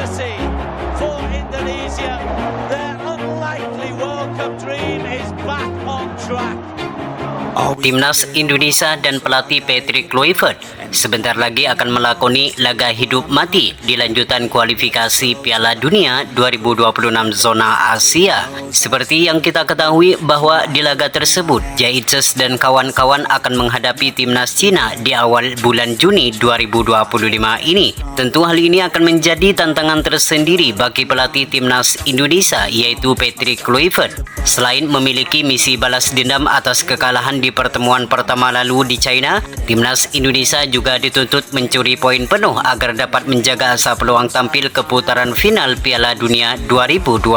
legacy for Indonesia. Their unlikely World Cup dream is back on track. Timnas Indonesia dan pelatih Patrick Kluivert sebentar lagi akan melakoni laga hidup mati di lanjutan kualifikasi Piala Dunia 2026 zona Asia. Seperti yang kita ketahui bahwa di laga tersebut Zhaichess dan kawan-kawan akan menghadapi timnas Cina di awal bulan Juni 2025 ini. Tentu hal ini akan menjadi tantangan tersendiri bagi pelatih timnas Indonesia yaitu Patrick Kluivert. Selain memiliki misi balas dendam atas kekalahan di pertemuan pertama lalu di China, timnas Indonesia juga dituntut mencuri poin penuh agar dapat menjaga asa peluang tampil ke putaran final Piala Dunia 2026.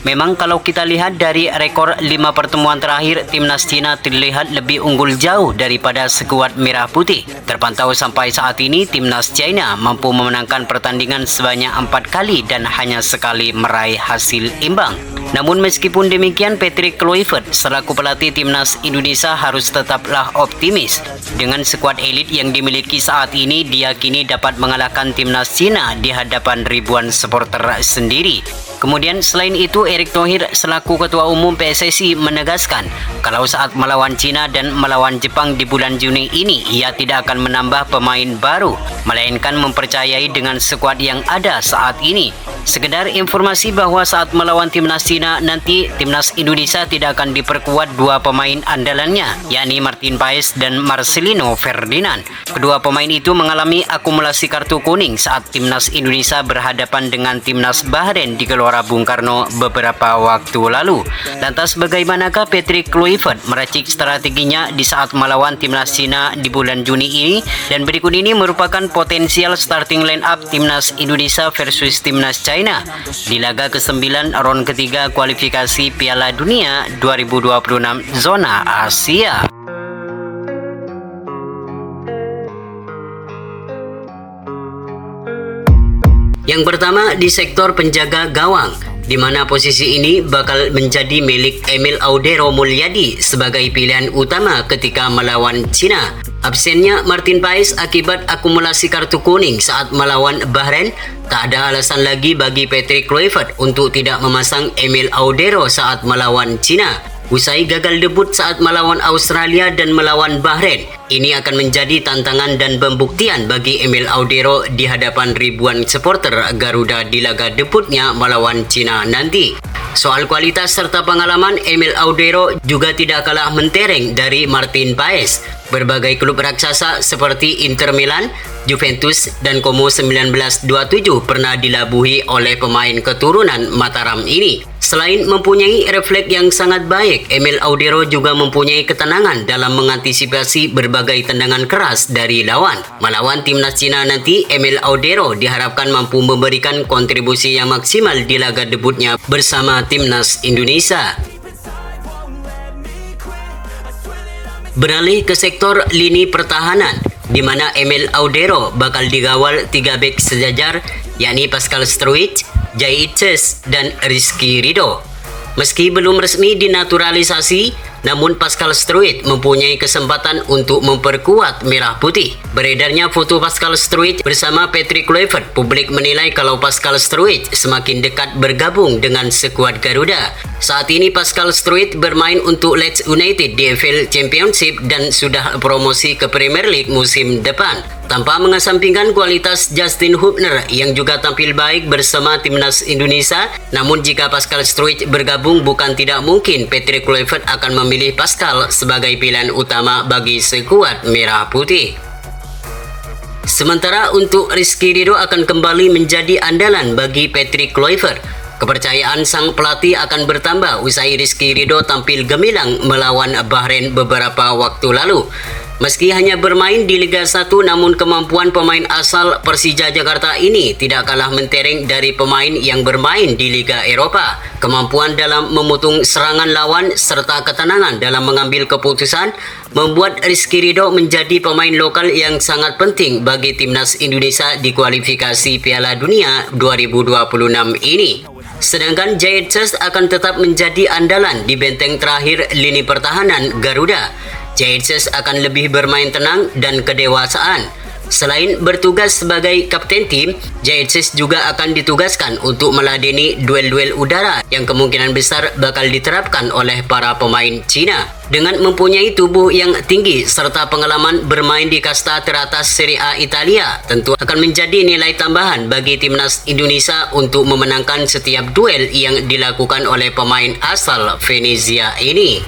Memang kalau kita lihat dari rekor 5 pertemuan terakhir, timnas Cina terlihat lebih unggul jauh daripada skuad merah putih. Terpantau sampai saat ini timnas China mampu memenangkan pertandingan sebanyak 4 kali dan hanya sekali meraih hasil imbang. Namun meskipun demikian, Patrick Kluivert selaku pelatih timnas Indonesia harus tetaplah optimis. Dengan skuad elit yang dimiliki saat ini, diyakini dapat mengalahkan timnas Cina di hadapan ribuan supporter sendiri. Kemudian selain itu, Erick Thohir selaku Ketua Umum PSSI menegaskan kalau saat melawan Cina dan melawan Jepang di bulan Juni ini, ia tidak akan menambah pemain baru, melainkan mempercayai dengan skuad yang ada saat ini. Sekedar informasi bahwa saat melawan timnas Cina nanti, timnas Indonesia tidak akan diperkuat 2 pemain andalannya, yakni Martin Paes dan Marcelino Ferdinand. Kedua pemain itu mengalami akumulasi kartu kuning saat timnas Indonesia berhadapan dengan timnas Bahrain di Gelora Bung Karno beberapa waktu lalu. Lantas bagaimanakah Patrick Kluivert meracik strateginya di saat melawan timnas Cina di bulan Juni ini? Dan berikut ini merupakan potensial starting line up timnas Indonesia versus timnas China di laga ke-9 ronde ketiga kualifikasi Piala Dunia 2026 zona Asia. Yang pertama di sektor penjaga gawang, di mana posisi ini bakal menjadi milik Emil Audero Mulyadi sebagai pilihan utama ketika melawan Cina. Absennya Martin Paes akibat akumulasi kartu kuning saat melawan Bahrain, tak ada alasan lagi bagi Patrick Kluivert untuk tidak memasang Emil Audero saat melawan Cina. Usai gagal debut saat melawan Australia dan melawan Bahrain, ini akan menjadi tantangan dan pembuktian bagi Emil Audero di hadapan ribuan supporter Garuda di laga debutnya melawan Cina nanti. Soal kualitas serta pengalaman, Emil Audero juga tidak kalah mentereng dari Martin Paes. Berbagai klub raksasa seperti Inter Milan, Juventus, dan Como 1927 pernah dilabuhi oleh pemain keturunan Mataram ini. Selain mempunyai refleks yang sangat baik, Emil Audero juga mempunyai ketenangan dalam mengantisipasi berbagai tendangan keras dari lawan. Melawan timnas Cina nanti, Emil Audero diharapkan mampu memberikan kontribusi yang maksimal di laga debutnya bersama timnas Indonesia. Beralih ke sektor lini pertahanan, di mana Emil Audero bakal digawal 3 bek sejajar, yakni Pascal Struijk, Zhaichess, dan Rizky Ridho. Meski belum resmi dinaturalisasi, namun Pascal Struijk mempunyai kesempatan untuk memperkuat merah putih. Beredarnya foto Pascal Struijk bersama Patrick Kluivert, publik menilai kalau Pascal Struijk semakin dekat bergabung dengan skuad Garuda. Saat ini Pascal Struijk bermain untuk Leeds United di EFL Championship dan sudah promosi ke Premier League musim depan. Tanpa mengesampingkan kualitas Justin Hubner yang juga tampil baik bersama timnas Indonesia, namun jika Pascal Struijk bergabung, bukan tidak mungkin Patrick Kluivert akan memilih Pascal sebagai pilihan utama bagi skuad merah putih. Sementara untuk Rizky Ridho akan kembali menjadi andalan bagi Patrick Kluivert. Kepercayaan sang pelatih akan bertambah usai Rizky Ridho tampil gemilang melawan Bahrain beberapa waktu lalu. Meski hanya bermain di Liga 1, namun kemampuan pemain asal Persija Jakarta ini tidak kalah mentereng dari pemain yang bermain di Liga Eropa. Kemampuan dalam memutung serangan lawan serta ketenangan dalam mengambil keputusan membuat Rizky Ridho menjadi pemain lokal yang sangat penting bagi timnas Indonesia di kualifikasi Piala Dunia 2026 ini. Sedangkan Zhaichess akan tetap menjadi andalan di benteng terakhir lini pertahanan Garuda. Zhaichess akan lebih bermain tenang dan kedewasaan. Selain bertugas sebagai kapten tim, Ziyech juga akan ditugaskan untuk meladeni duel-duel udara yang kemungkinan besar bakal diterapkan oleh para pemain Cina. Dengan mempunyai tubuh yang tinggi serta pengalaman bermain di kasta teratas Serie A Italia, tentu akan menjadi nilai tambahan bagi timnas Indonesia untuk memenangkan setiap duel yang dilakukan oleh pemain asal Venezia ini.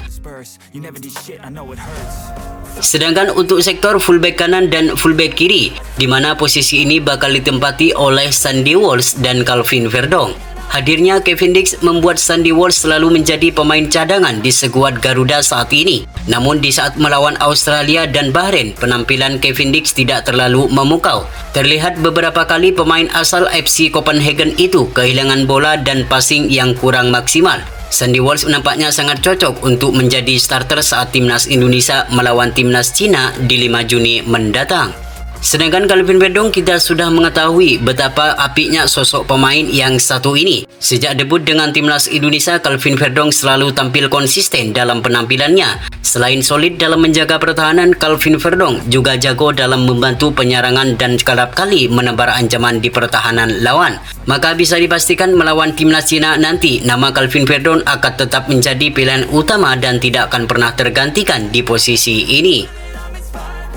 Sedangkan untuk sektor fullback kanan dan fullback kiri, di mana posisi ini bakal ditempati oleh Sandy Walsh dan Calvin Verdong. Hadirnya Cavendish membuat Sandy Walsh selalu menjadi pemain cadangan di skuad Garuda saat ini. Namun di saat melawan Australia dan Bahrain, penampilan Cavendish tidak terlalu memukau. Terlihat beberapa kali pemain asal FC Copenhagen itu kehilangan bola dan passing yang kurang maksimal. Sandy Walsh nampaknya sangat cocok untuk menjadi starter saat timnas Indonesia melawan timnas Cina di 5 Juni mendatang. Sedangkan Calvin Verdong, kita sudah mengetahui betapa apiknya sosok pemain yang satu ini. Sejak debut dengan timnas Indonesia, Calvin Verdong selalu tampil konsisten dalam penampilannya. Selain solid dalam menjaga pertahanan, Calvin Verdong juga jago dalam membantu penyerangan dan kerap kali menebar ancaman di pertahanan lawan. Maka bisa dipastikan melawan timnas Cina nanti, nama Calvin Verdong akan tetap menjadi pilihan utama dan tidak akan pernah tergantikan di posisi ini.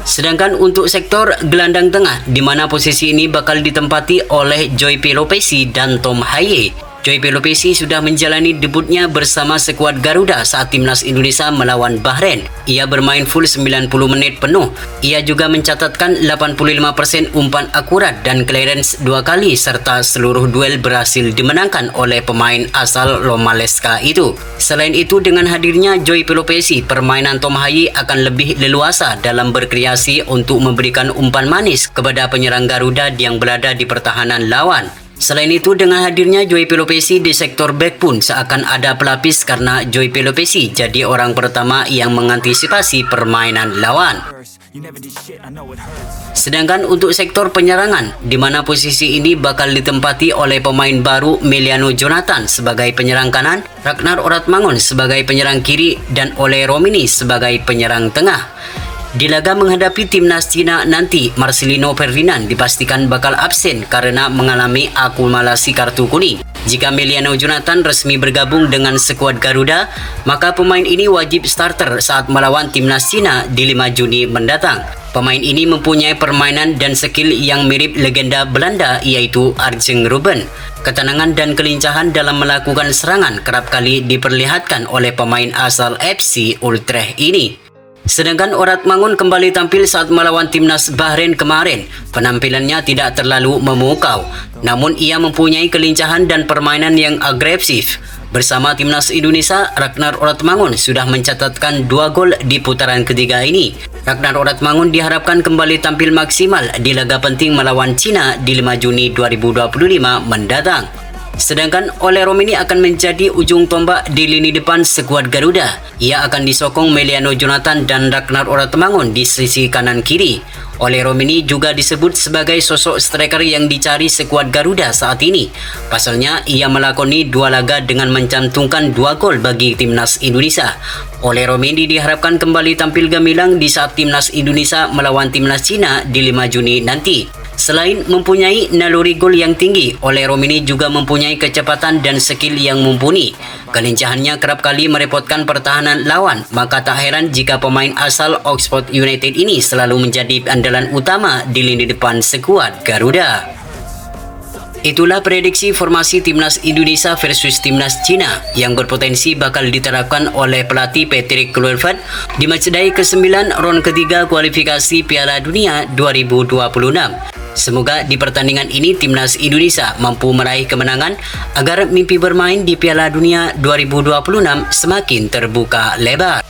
Sedangkan untuk sektor gelandang tengah, di mana posisi ini bakal ditempati oleh Joy Pelopessy dan Tom Haye. Joy Pelopessy sudah menjalani debutnya bersama skuad Garuda saat timnas Indonesia melawan Bahrain. Ia bermain full 90 menit penuh. Ia juga mencatatkan 85% umpan akurat dan clearance 2 kali serta seluruh duel berhasil dimenangkan oleh pemain asal Lomaleska itu. Selain itu, dengan hadirnya Joy Pelopessy, permainan Tom Haye akan lebih leluasa dalam berkreasi untuk memberikan umpan manis kepada penyerang Garuda yang berada di pertahanan lawan. Selain itu, dengan hadirnya Joy Pelopessy di sektor back pun seakan ada pelapis karena Joy Pelopessy jadi orang pertama yang mengantisipasi permainan lawan. Sedangkan untuk sektor penyerangan, di mana posisi ini bakal ditempati oleh pemain baru Emiliano Jonathan sebagai penyerang kanan, Ragnar Oratmangun sebagai penyerang kiri, dan Ole Romini sebagai penyerang tengah. Di laga menghadapi timnas Cina nanti, Marcelino Ferdinand dipastikan bakal absen karena mengalami akumulasi kartu kuning. Jika Emiliano Jonathan resmi bergabung dengan skuad Garuda, maka pemain ini wajib starter saat melawan timnas Cina di 5 Juni mendatang. Pemain ini mempunyai permainan dan skill yang mirip legenda Belanda, yaitu Arjen Robben. Ketenangan dan kelincahan dalam melakukan serangan kerap kali diperlihatkan oleh pemain asal FC Utrecht ini. Sedangkan Oratmangun kembali tampil saat melawan timnas Bahrain kemarin. Penampilannya tidak terlalu memukau, namun ia mempunyai kelincahan dan permainan yang agresif. Bersama timnas Indonesia, Ragnar Oratmangun sudah mencatatkan 2 gol di putaran ketiga ini. Ragnar Oratmangun diharapkan kembali tampil maksimal di laga penting melawan Cina di 5 Juni 2025 mendatang. Sedangkan Ole Romini akan menjadi ujung tombak di lini depan skuad Garuda. Ia akan disokong Emiliano Jonathan dan Ragnar Oratmangun di sisi kanan kiri. Ole Romini juga disebut sebagai sosok striker yang dicari skuad Garuda saat ini. Pasalnya, ia melakoni 2 laga dengan mencantumkan 2 gol bagi timnas Indonesia. Ole Romini diharapkan kembali tampil gemilang di saat timnas Indonesia melawan timnas Cina di 5 Juni nanti. Selain mempunyai naluri gol yang tinggi, Ole Romini juga mempunyai kecepatan dan skill yang mumpuni. Kelincahannya kerap kali merepotkan pertahanan lawan, maka tak heran jika pemain asal Oxford United ini selalu menjadi andalan utama di lini depan skuad Garuda. Itulah prediksi formasi timnas Indonesia versus timnas Cina yang berpotensi bakal diterapkan oleh pelatih Patrick Kluivert di matchday ke-9 ronde ketiga kualifikasi Piala Dunia 2026. Semoga di pertandingan ini timnas Indonesia mampu meraih kemenangan agar mimpi bermain di Piala Dunia 2026 semakin terbuka lebar.